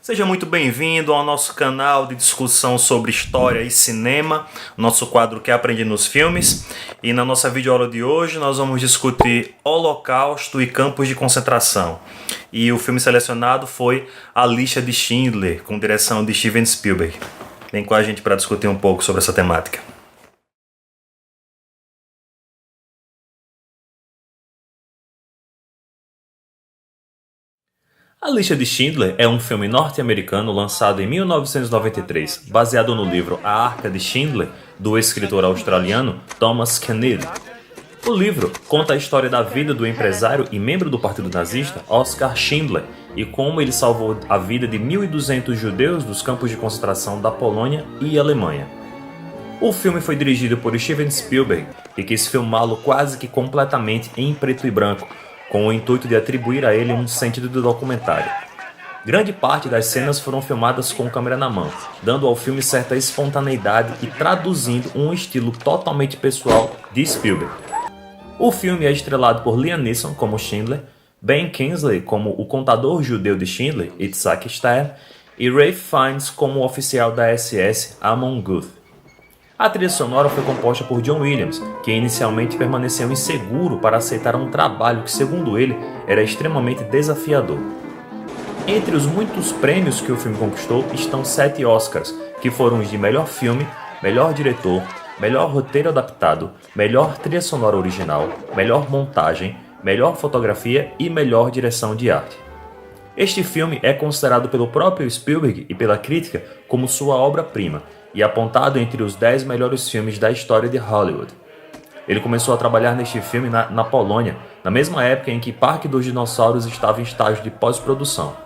Seja muito bem-vindo ao nosso canal de discussão sobre história e cinema, nosso quadro que aprende nos filmes. E na nossa videoaula de hoje nós vamos discutir Holocausto e Campos de Concentração. E o filme selecionado foi A Lista de Schindler, com direção de Steven Spielberg. Vem com a gente para discutir um pouco sobre essa temática. A Lista de Schindler é um filme norte-americano lançado em 1993, baseado no livro A Arca de Schindler, do escritor australiano Thomas Keneally. O livro conta a história da vida do empresário e membro do Partido Nazista Oskar Schindler e como ele salvou a vida de 1.200 judeus dos campos de concentração da Polônia e Alemanha. O filme foi dirigido por Steven Spielberg e quis filmá-lo quase que completamente em preto e branco, com o intuito de atribuir a ele um sentido de documentário. Grande parte das cenas foram filmadas com câmera na mão, dando ao filme certa espontaneidade e traduzindo um estilo totalmente pessoal de Spielberg. O filme é estrelado por Liam Neeson como Schindler, Ben Kingsley como o contador judeu de Schindler, Itzhak Stern, e Ralph Fiennes como o oficial da SS, Amon Guth. A trilha sonora foi composta por John Williams, que inicialmente permaneceu inseguro para aceitar um trabalho que, segundo ele, era extremamente desafiador. Entre os muitos prêmios que o filme conquistou estão 7 Oscars, que foram os de melhor filme, melhor diretor, melhor roteiro adaptado, melhor trilha sonora original, melhor montagem, melhor fotografia e melhor direção de arte. Este filme é considerado pelo próprio Spielberg e pela crítica como sua obra-prima, e apontado entre os 10 melhores filmes da história de Hollywood. Ele começou a trabalhar neste filme na Polônia, na mesma época em que Parque dos Dinossauros estava em estágio de pós-produção.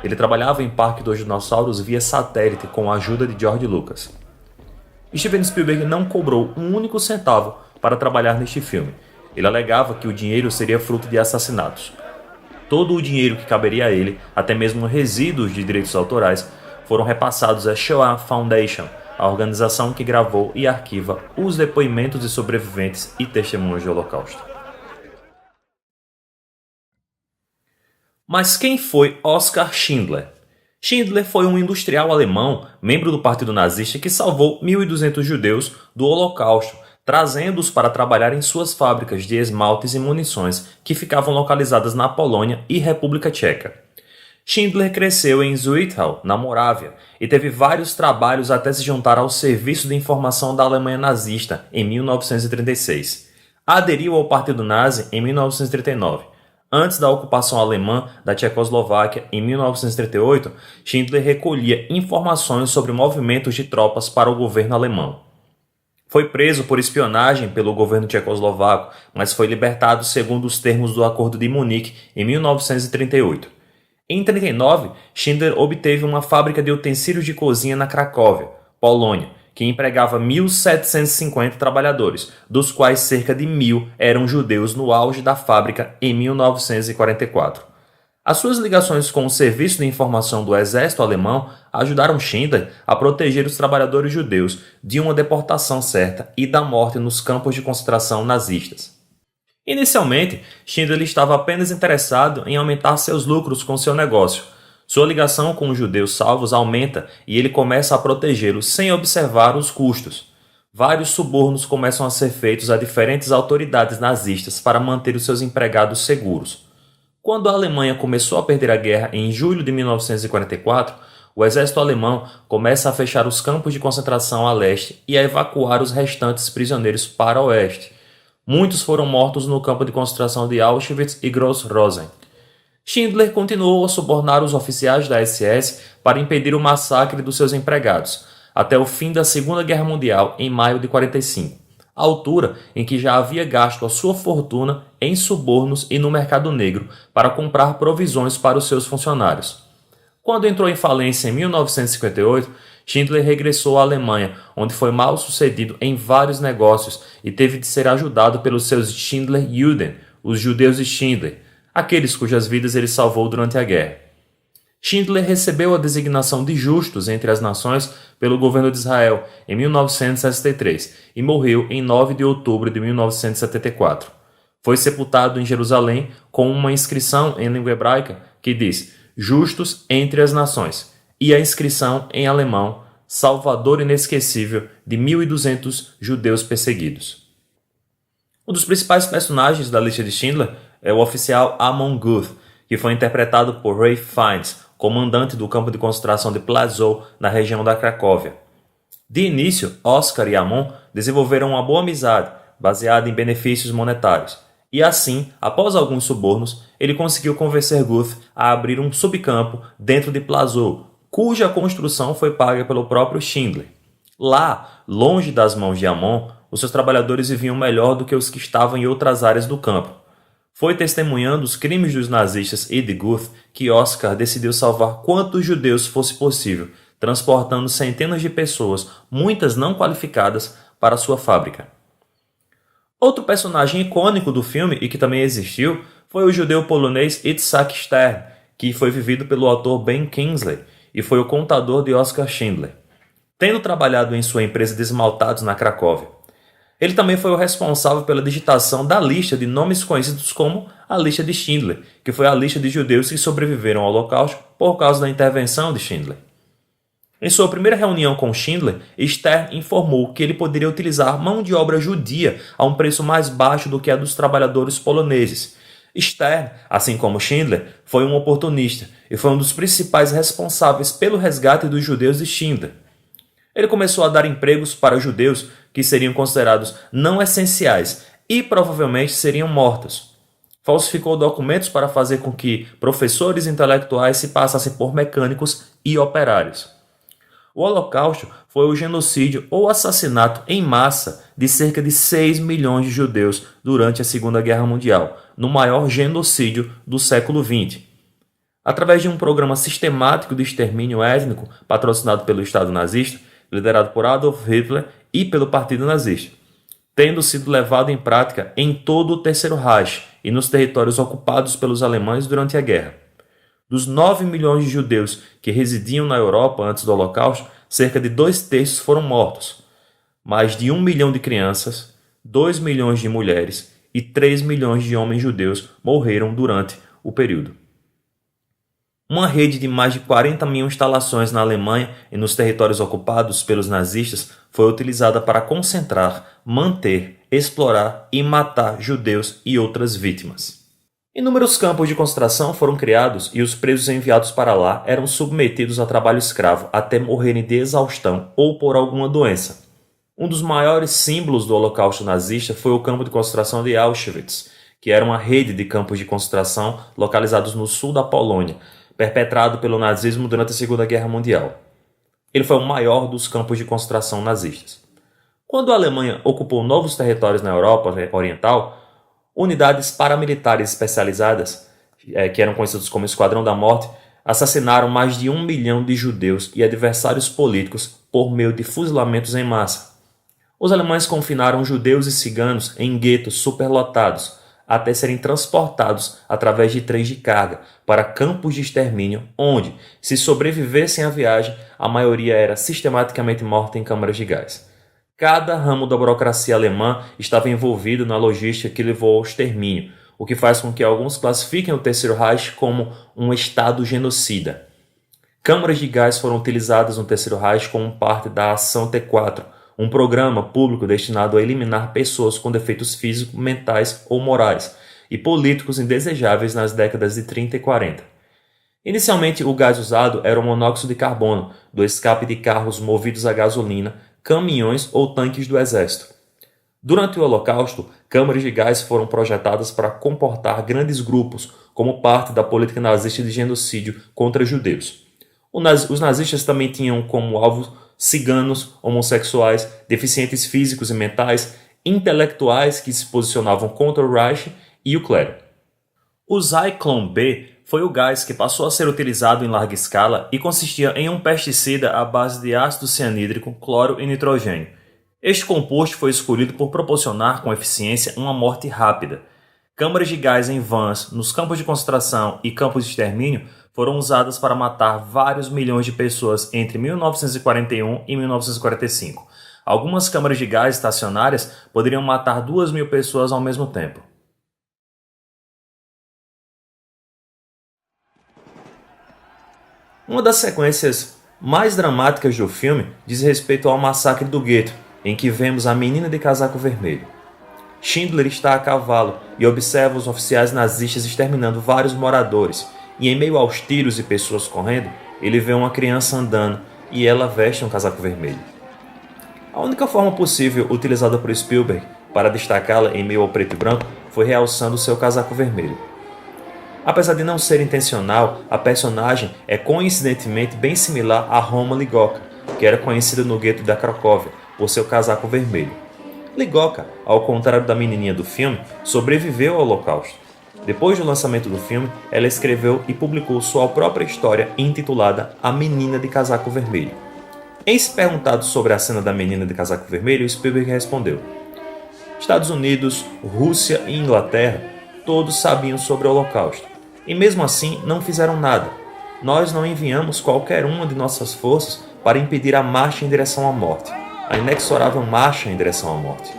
Ele trabalhava em Parque dos Dinossauros via satélite com a ajuda de George Lucas. Steven Spielberg não cobrou um único centavo para trabalhar neste filme. Ele alegava que o dinheiro seria fruto de assassinatos. Todo o dinheiro que caberia a ele, até mesmo resíduos de direitos autorais, foram repassados à Shoah Foundation, a organização que gravou e arquiva os depoimentos de sobreviventes e testemunhas do Holocausto. Mas quem foi Oskar Schindler? Schindler foi um industrial alemão, membro do Partido Nazista, que salvou 1.200 judeus do Holocausto, trazendo-os para trabalhar em suas fábricas de esmaltes e munições, que ficavam localizadas na Polônia e República Tcheca. Schindler cresceu em Zwickau, na Morávia, e teve vários trabalhos até se juntar ao Serviço de Informação da Alemanha Nazista em 1936. Aderiu ao Partido Nazi em 1939. Antes da ocupação alemã da Tchecoslováquia em 1938, Schindler recolhia informações sobre movimentos de tropas para o governo alemão. Foi preso por espionagem pelo governo tchecoslovaco, mas foi libertado segundo os termos do Acordo de Munique em 1938. Em 1939, Schindler obteve uma fábrica de utensílios de cozinha na Cracóvia, Polônia, que empregava 1.750 trabalhadores, dos quais cerca de 1.000 eram judeus no auge da fábrica em 1944. As suas ligações com o Serviço de Informação do Exército Alemão ajudaram Schindler a proteger os trabalhadores judeus de uma deportação certa e da morte nos campos de concentração nazistas. Inicialmente, Schindler estava apenas interessado em aumentar seus lucros com seu negócio. Sua ligação com os judeus salvos aumenta e ele começa a protegê-los sem observar os custos. Vários subornos começam a ser feitos a diferentes autoridades nazistas para manter os seus empregados seguros. Quando a Alemanha começou a perder a guerra em julho de 1944, o exército alemão começa a fechar os campos de concentração a leste e a evacuar os restantes prisioneiros para o oeste. Muitos foram mortos no campo de concentração de Auschwitz e Gross-Rosen. Schindler continuou a subornar os oficiais da SS para impedir o massacre dos seus empregados, até o fim da Segunda Guerra Mundial, em maio de 1945, a altura em que já havia gasto a sua fortuna em subornos e no mercado negro para comprar provisões para os seus funcionários. Quando entrou em falência em 1958, Schindler regressou à Alemanha, onde foi mal sucedido em vários negócios e teve de ser ajudado pelos seus Schindler-Juden, os judeus de Schindler, aqueles cujas vidas ele salvou durante a guerra. Schindler recebeu a designação de justos entre as nações pelo governo de Israel em 1963 e morreu em 9 de outubro de 1974. Foi sepultado em Jerusalém com uma inscrição em língua hebraica que diz "Justos entre as nações" e a inscrição em alemão "Salvador inesquecível de 1.200 judeus perseguidos". Um dos principais personagens da lista de Schindler é o oficial Amon Guth, que foi interpretado por Ralph Fiennes, comandante do campo de concentração de Plaszow, na região da Cracóvia. De início, Oscar e Amon desenvolveram uma boa amizade, baseada em benefícios monetários, e assim, após alguns subornos, ele conseguiu convencer Guth a abrir um subcampo dentro de Plaszow, cuja construção foi paga pelo próprio Schindler. Lá, longe das mãos de Amon, os seus trabalhadores viviam melhor do que os que estavam em outras áreas do campo. Foi testemunhando os crimes dos nazistas e de Guth que Oscar decidiu salvar quantos judeus fosse possível, transportando centenas de pessoas, muitas não qualificadas, para sua fábrica. Outro personagem icônico do filme e que também existiu foi o judeu polonês Itzhak Stern, que foi vivido pelo ator Ben Kingsley e foi o contador de Oscar Schindler, tendo trabalhado em sua empresa de esmaltados na Cracóvia. Ele também foi o responsável pela digitação da lista de nomes conhecidos como a lista de Schindler, que foi a lista de judeus que sobreviveram ao Holocausto por causa da intervenção de Schindler. Em sua primeira reunião com Schindler, Stern informou que ele poderia utilizar mão de obra judia a um preço mais baixo do que a dos trabalhadores poloneses. Stern, assim como Schindler, foi um oportunista e foi um dos principais responsáveis pelo resgate dos judeus de Schindler. Ele começou a dar empregos para judeus que seriam considerados não essenciais e provavelmente seriam mortos. Falsificou documentos para fazer com que professores intelectuais se passassem por mecânicos e operários. O Holocausto foi o genocídio ou assassinato em massa de cerca de 6 milhões de judeus durante a Segunda Guerra Mundial, no maior genocídio do século XX. Através de um programa sistemático de extermínio étnico patrocinado pelo Estado nazista, liderado por Adolf Hitler e pelo Partido Nazista, tendo sido levado em prática em todo o Terceiro Reich e nos territórios ocupados pelos alemães durante a guerra. Dos 9 milhões de judeus que residiam na Europa antes do Holocausto, cerca de 2/3 foram mortos. Mais de 1 milhão de crianças, 2 milhões de mulheres e 3 milhões de homens judeus morreram durante o período. Uma rede de mais de 40 mil instalações na Alemanha e nos territórios ocupados pelos nazistas foi utilizada para concentrar, manter, explorar e matar judeus e outras vítimas. Inúmeros campos de concentração foram criados e os presos enviados para lá eram submetidos a trabalho escravo até morrerem de exaustão ou por alguma doença. Um dos maiores símbolos do Holocausto nazista foi o campo de concentração de Auschwitz, que era uma rede de campos de concentração localizados no sul da Polônia, perpetrado pelo nazismo durante a Segunda Guerra Mundial. Ele foi o maior dos campos de concentração nazistas. Quando a Alemanha ocupou novos territórios na Europa Oriental, unidades paramilitares especializadas, que eram conhecidos como Esquadrão da Morte, assassinaram mais de 1 milhão de judeus e adversários políticos por meio de fuzilamentos em massa. Os alemães confinaram judeus e ciganos em guetos superlotados, até serem transportados através de trens de carga para campos de extermínio, onde, se sobrevivessem à viagem, a maioria era sistematicamente morta em câmaras de gás. Cada ramo da burocracia alemã estava envolvido na logística que levou ao extermínio, o que faz com que alguns classifiquem o Terceiro Reich como um estado genocida. Câmaras de gás foram utilizadas no Terceiro Reich como parte da Ação T4, um programa público destinado a eliminar pessoas com defeitos físicos, mentais ou morais e políticos indesejáveis nas décadas de 30 e 40. Inicialmente, o gás usado era o monóxido de carbono, do escape de carros movidos a gasolina, caminhões ou tanques do exército. Durante o Holocausto, câmaras de gás foram projetadas para comportar grandes grupos, como parte da política nazista de genocídio contra judeus. Os nazistas também tinham como alvo ciganos, homossexuais, deficientes físicos e mentais, intelectuais que se posicionavam contra o Reich e o clero. O Zyklon B foi o gás que passou a ser utilizado em larga escala e consistia em um pesticida à base de ácido cianídrico, cloro e nitrogênio. Este composto foi escolhido por proporcionar com eficiência uma morte rápida. Câmaras de gás em vans, nos campos de concentração e campos de extermínio foram usadas para matar vários milhões de pessoas entre 1941 e 1945. Algumas câmaras de gás estacionárias poderiam matar 2.000 pessoas ao mesmo tempo. Uma das sequências mais dramáticas do filme diz respeito ao massacre do gueto, em que vemos a menina de casaco vermelho. Schindler está a cavalo e observa os oficiais nazistas exterminando vários moradores, e em meio aos tiros e pessoas correndo, ele vê uma criança andando e ela veste um casaco vermelho. A única forma possível utilizada por Spielberg para destacá-la em meio ao preto e branco foi realçando seu casaco vermelho. Apesar de não ser intencional, a personagem é coincidentemente bem similar a Roma Ligotka, que era conhecida no gueto da Cracóvia por seu casaco vermelho. Ligotka, ao contrário da menininha do filme, sobreviveu ao Holocausto. Depois do lançamento do filme, ela escreveu e publicou sua própria história intitulada A Menina de Casaco Vermelho. Em se perguntado sobre a cena da menina de casaco vermelho, Spielberg respondeu: Estados Unidos, Rússia e Inglaterra, todos sabiam sobre o Holocausto. E mesmo assim não fizeram nada. Nós não enviamos qualquer uma de nossas forças para impedir a marcha em direção à morte. A inexorável marcha em direção à morte.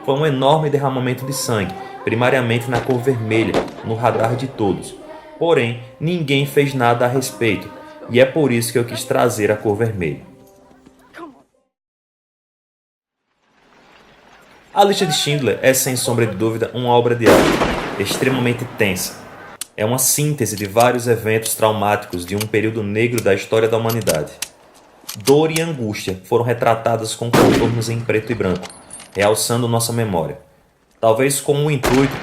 Foi um enorme derramamento de sangue, primariamente na cor vermelha, no radar de todos. Porém, ninguém fez nada a respeito, e é por isso que eu quis trazer a cor vermelha. A Lista de Schindler é, sem sombra de dúvida, uma obra de arte, extremamente tensa. É uma síntese de vários eventos traumáticos de um período negro da história da humanidade. Dor e angústia foram retratadas com contornos em preto e branco, realçando nossa memória, talvez com o intuito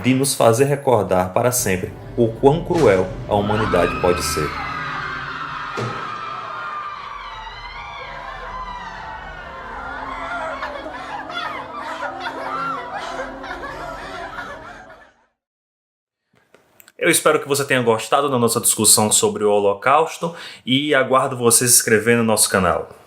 de nos fazer recordar para sempre o quão cruel a humanidade pode ser. Eu espero que você tenha gostado da nossa discussão sobre o Holocausto e aguardo você se inscrever no nosso canal.